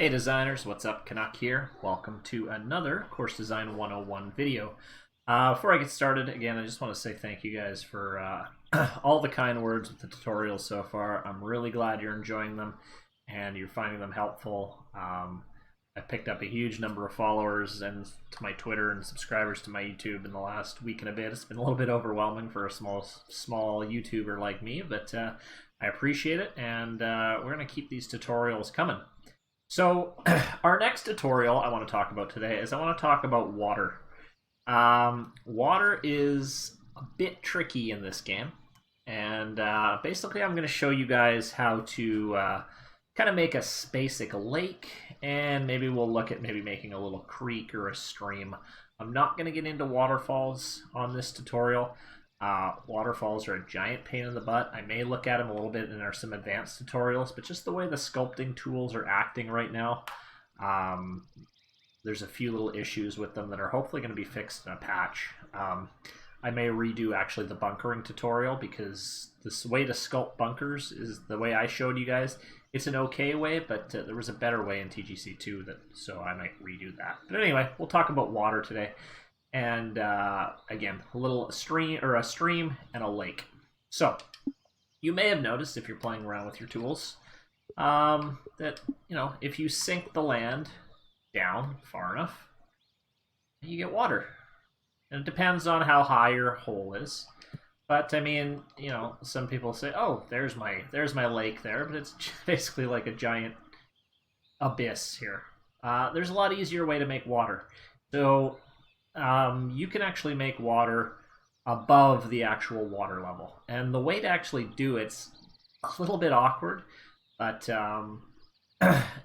Hey designers, what's up? Canuck here. Welcome to another Course Design 101 video. Before I get started, again, I just want to say thank you guys for all the kind words with the tutorials so far. I'm really glad you're enjoying them and you're finding them helpful. I picked up a huge number of followers and to my Twitter and subscribers to my YouTube in the last week and a bit. It's been a little bit overwhelming for a small YouTuber like me, but I appreciate it, and we're going to keep these tutorials coming. So our next tutorial I want to talk about today is I want to talk about water. Water is a bit tricky in this game, and basically I'm going to show you guys how to kind of make a basic lake, and maybe we'll look at maybe making a little creek or a stream. I'm not going to get into waterfalls on this tutorial. Waterfalls are a giant pain in the butt. I may look at them a little bit in some advanced tutorials, but just the way the sculpting tools are acting right now, there's a few little issues with them that are hopefully going to be fixed in a patch. I may redo actually the bunkering tutorial, because this way to sculpt bunkers is the way I showed you guys. It's an okay way, but there was a better way in TGC 2, so I might redo that. But anyway, we'll talk about water today. And again, a stream and a lake. So you may have noticed, if you're playing around with your tools, that if you sink the land down far enough, you get water. And it depends on how high your hole is. But I mean, some people say, "Oh, there's my lake there," but it's basically like a giant abyss here. There's a lot easier way to make water. So you can actually make water above the actual water level, and the way to actually do it's a little bit awkward, but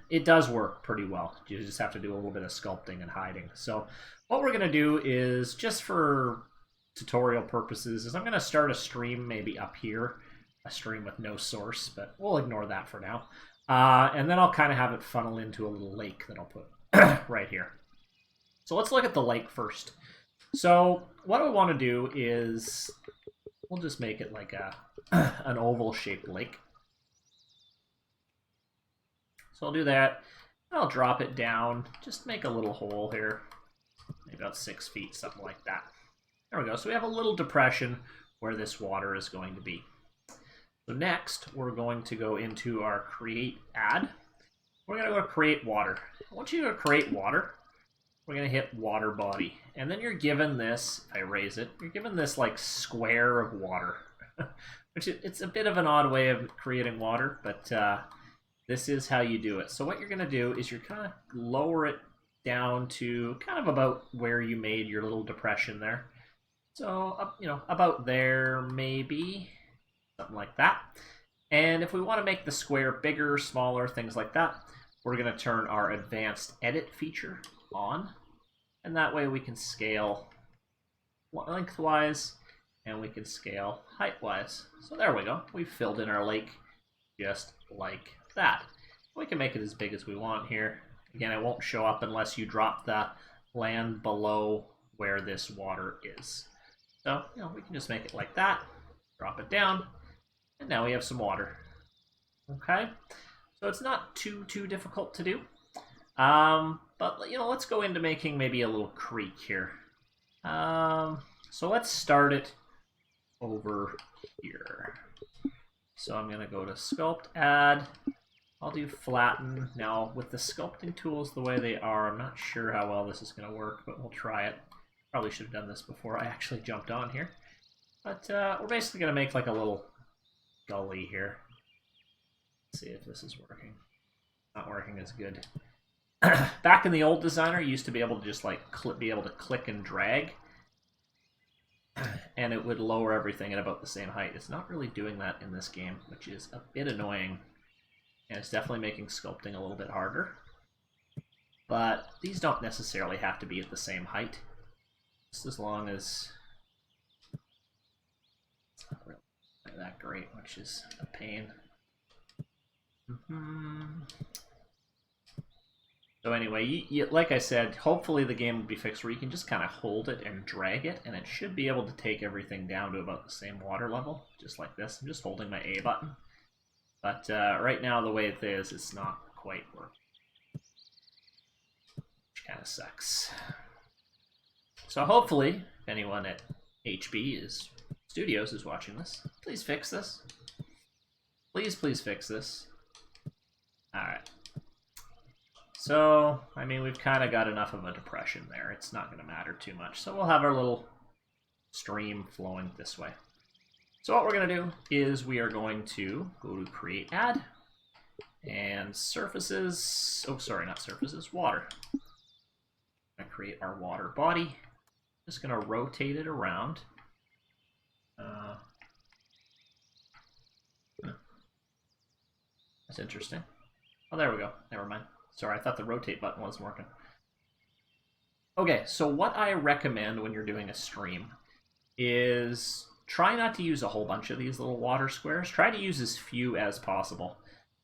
it does work pretty well. You just have to do a little bit of sculpting and hiding. So what we're going to do is, just for tutorial purposes, is I'm going to start a stream maybe up here, a stream with no source, but we'll ignore that for now, and then I'll kind of have it funnel into a little lake that I'll put right here. So let's look at the lake first. So what I want to do is, we'll just make it like an oval-shaped lake. So I'll do that. I'll drop it down. Just make a little hole here, maybe about 6 feet, something like that. There we go. So we have a little depression where this water is going to be. So next, we're going to go into our create add. We're going to go to create water. I want you to create water. We're going to hit water body, and then you're given this, if I raise it, you're given this like square of water, which it's a bit of an odd way of creating water, but this is how you do it. So what you're going to do is you're kind of lower it down to kind of about where you made your little depression there. So, about there, maybe, something like that. And if we want to make the square bigger, smaller, things like that, we're going to turn our advanced edit feature on, and that way we can scale lengthwise and we can scale height-wise. So there we go. We've filled in our lake just like that. We can make it as big as we want here. Again, it won't show up unless you drop the land below where this water is. So, we can just make it like that, drop it down, and now we have some water. Okay? So it's not too difficult to do. But let's go into making maybe a little creek here. So let's start it over here. So I'm gonna go to sculpt, add. I'll do flatten. Now with the sculpting tools the way they are, I'm not sure how well this is gonna work, but we'll try it. Probably should have done this before I actually jumped on here. But we're basically gonna make like a little gully here. Let's see if this is working. Not working as good. Back in the old designer, you used to be able to just like be able to click and drag, and it would lower everything at about the same height. It's not really doing that in this game, which is a bit annoying, and it's definitely making sculpting a little bit harder. But these don't necessarily have to be at the same height, just as long as it's not really that great, which is a pain. So anyway, like I said, hopefully the game will be fixed where you can just kind of hold it and drag it, and it should be able to take everything down to about the same water level, just like this. I'm just holding my A button. But right now, the way it is, it's not quite working. kind of sucks. So hopefully, if anyone at HB Studios is watching this, please fix this. Please fix this. Alright. So, I mean, we've kind of got enough of a depression there. It's not going to matter too much. So we'll have our little stream flowing this way. So what we're going to do is we are going to go to Create Add. And surfaces... Oh, sorry, not surfaces. Water. I'm going to create our water body. Just going to rotate it around. That's interesting. Oh, there we go. Never mind. Sorry, I thought the rotate button wasn't working. Okay, so what I recommend when you're doing a stream is try not to use a whole bunch of these little water squares. Try to use as few as possible.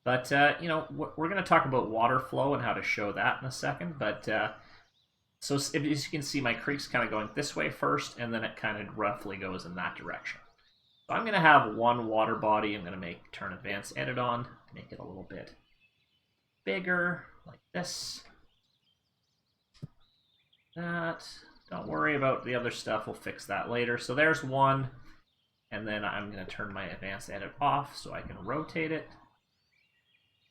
But, you know, we're going to talk about water flow and how to show that in a second. But, so as you can see, my creek's kind of going this way first, and then it kind of roughly goes in that direction. So I'm going to have one water body. I'm going to turn Advanced Edit on, make it a little bit bigger, like this. That. Don't worry about the other stuff. We'll fix that later. So there's one. And then I'm going to turn my Advanced Edit off so I can rotate it.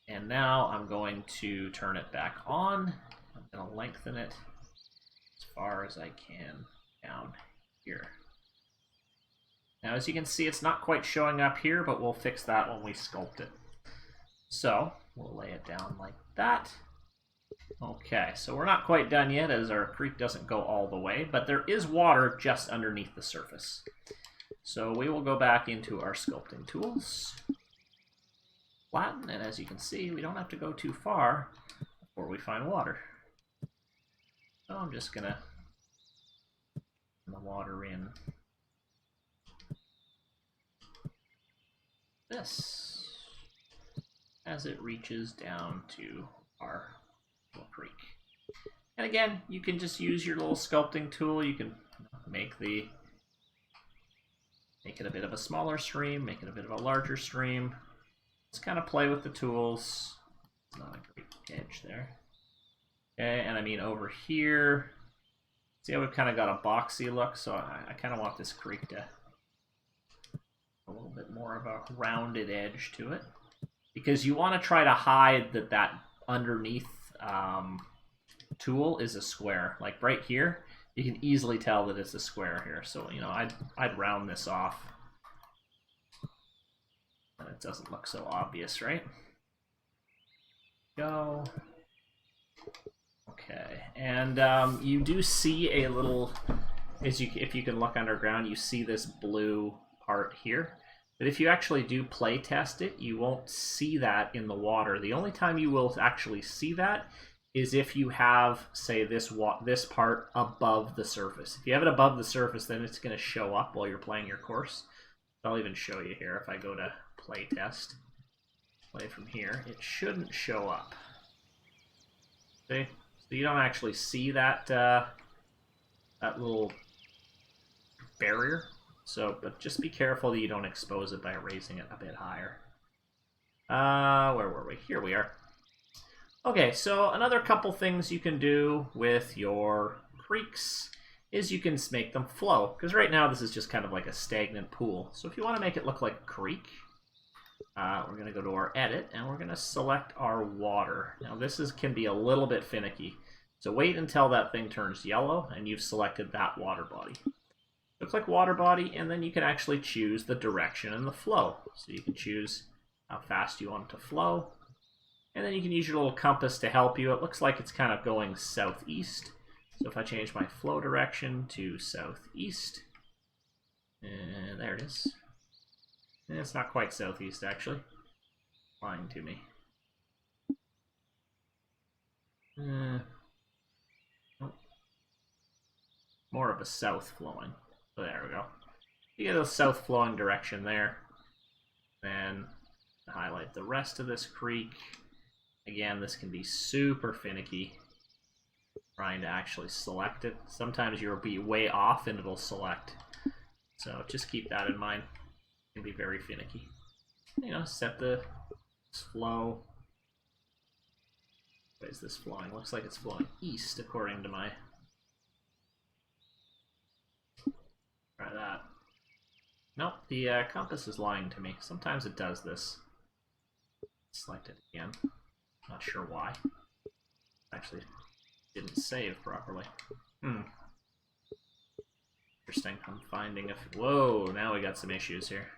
And now I'm going to turn it back on. I'm going to lengthen it as far as I can down here. Now, as you can see, it's not quite showing up here, but we'll fix that when we sculpt it. So we'll lay it down like that. Okay, so we're not quite done yet as our creek doesn't go all the way, but there is water just underneath the surface. So we will go back into our sculpting tools, flatten, and as you can see, we don't have to go too far before we find water. So I'm just gonna put the water in this as it reaches down to our little creek. And again, you can just use your little sculpting tool. You can make it a bit of a smaller stream, make it a bit of a larger stream. Just kind of play with the tools. Not a great edge there. Okay, and I mean over here, see how we've kind of got a boxy look, so I kind of want this creek to a little bit more of a rounded edge to it, because you want to try to hide that underneath tool is a square. Like right here, you can easily tell that it's a square here. So, you know, I'd round this off. And it doesn't look so obvious, right? Go. Okay, and you do see a little, if you can look underground, you see this blue part here. But if you actually do play test it, you won't see that in the water. The only time you will actually see that is if you have, say, this part above the surface. If you have it above the surface, then it's going to show up while you're playing your course. I'll even show you here. If I go to play test, play from here, it shouldn't show up. See? So you don't actually see that that little barrier. So, but just be careful that you don't expose it by raising it a bit higher. Where were we? Here we are. Okay, so another couple things you can do with your creeks is you can make them flow. Because right now this is just kind of like a stagnant pool. So if you want to make it look like a creek, we're going to go to our edit and we're going to select our water. Now this can be a little bit finicky. So wait until that thing turns yellow and you've selected that water body. So click water body, and then you can actually choose the direction and the flow. So you can choose how fast you want it to flow. And then you can use your little compass to help you. It looks like it's kind of going southeast. So if I change my flow direction to southeast, and there it is. And it's not quite southeast, actually. Lying to me. Nope. More of a south flowing. So there we go. You get a south flowing direction there. Then highlight the rest of this creek. Again, this can be super finicky trying to actually select it. Sometimes you'll be way off and it'll select. So just keep that in mind. It can be very finicky. You know, set the flow. is this flowing? Looks like it's flowing east according to my... Try that. Nope, the compass is lying to me. Sometimes it does this. Select it again. Not sure why. Actually, didn't save properly. Interesting. I'm finding if... Whoa, now we got some issues here.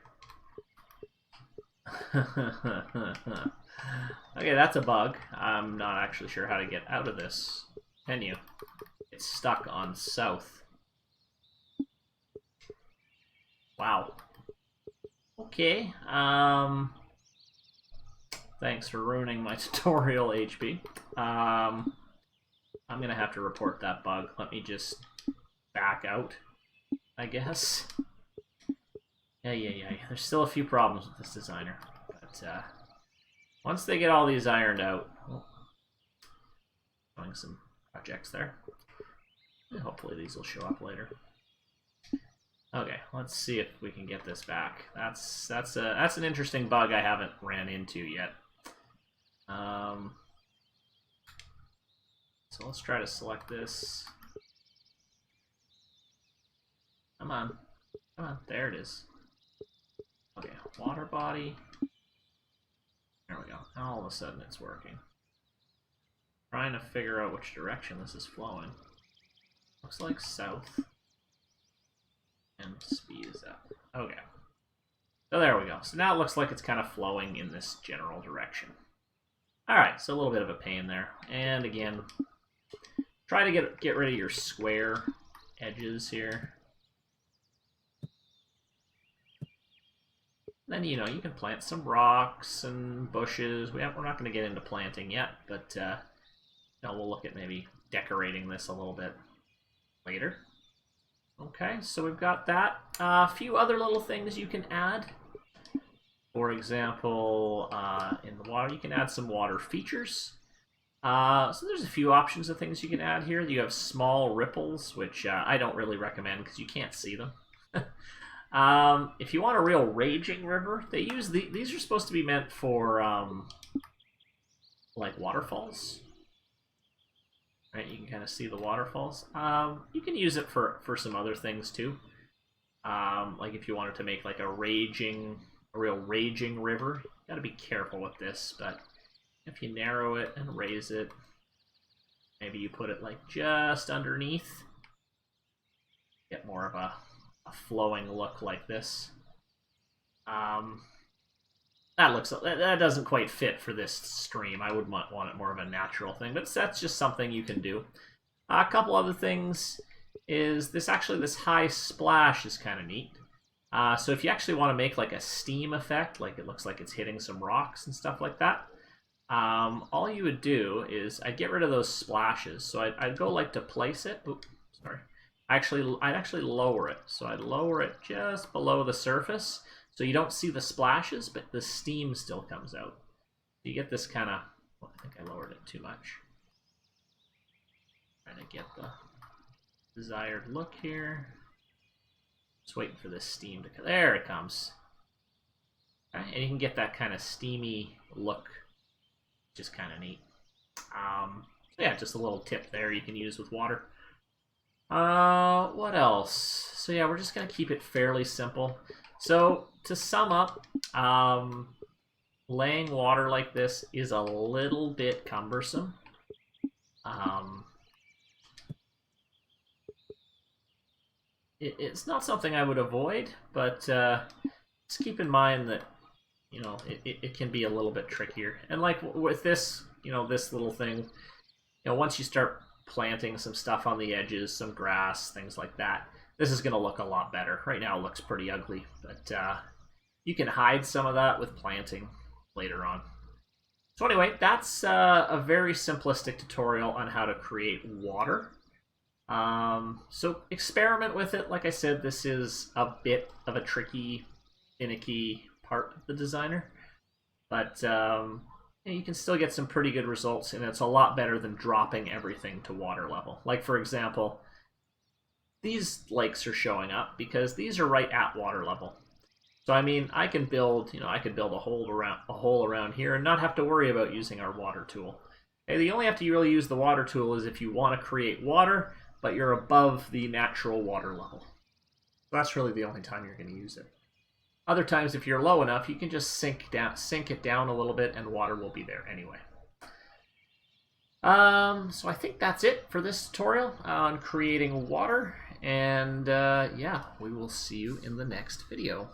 Okay, that's a bug. I'm not actually sure how to get out of this. Can you? It's stuck on south. Wow. Okay. Thanks for ruining my tutorial, HP. I'm gonna have to report that bug. Let me just back out, I guess. Yeah. There's still a few problems with this designer, but once they get all these ironed out, showing some projects there. And hopefully these will show up later. Okay, let's see if we can get this back. That's an interesting bug I haven't ran into yet. So let's try to select this. Come on, there it is. Okay, water body. There we go. Now all of a sudden it's working. Trying to figure out which direction this is flowing. Looks like south. And speed is up. Okay. So there we go. So now it looks like it's kind of flowing in this general direction. Alright, so a little bit of a pain there. And again, try to get rid of your square edges here. Then, you know, you can plant some rocks and bushes. We're not going to get into planting yet, but you know, we'll look at maybe decorating this a little bit later. Okay, so we've got that. A few other little things you can add. For example, in the water, you can add some water features. So there's a few options of things you can add here. You have small ripples, which I don't really recommend because you can't see them. If you want a real raging river, they use these are supposed to be meant for like waterfalls. Right, you can kind of see the waterfalls. You can use it for some other things too. Like if you wanted to make like a real raging river, you gotta be careful with this, but if you narrow it and raise it, maybe you put it like just underneath, get more of a flowing look like this. That doesn't quite fit for this stream. I would want it more of a natural thing, but that's just something you can do. A couple other things is this high splash is kind of neat. So if you actually want to make like a steam effect, like it looks like it's hitting some rocks and stuff like that, all you would do is I'd get rid of those splashes. So I'd go like to place it. Oops, sorry. I'd actually lower it. So I'd lower it just below the surface. So you don't see the splashes, but the steam still comes out. You get this kind of... Well, I think I lowered it too much. Trying to get the desired look here. Just waiting for this steam to come. There it comes. Okay, and you can get that kind of steamy look, which is kind of neat. So yeah, just a little tip there you can use with water. What else? So yeah, we're just going to keep it fairly simple. So to sum up, laying water like this is a little bit cumbersome. It's not something I would avoid, but just keep in mind that, you know, it can be a little bit trickier. And like with this, you know, this little thing, you know, once you start planting some stuff on the edges, some grass, things like that, this is going to look a lot better. Right now it looks pretty ugly, but you can hide some of that with planting later on. So anyway, that's a very simplistic tutorial on how to create water. So experiment with it. Like I said, this is a bit of a tricky, finicky part of the designer, but you can still get some pretty good results, and it's a lot better than dropping everything to water level. Like for example, these lakes are showing up because these are right at water level. So I mean, I can build, you know, a hole around here and not have to worry about using our water tool. Okay, you only have to really use the water tool is if you want to create water, but you're above the natural water level. That's really the only time you're going to use it. Other times, if you're low enough, you can just sink it down a little bit, and water will be there anyway. So I think that's it for this tutorial on creating water, and yeah, we will see you in the next video.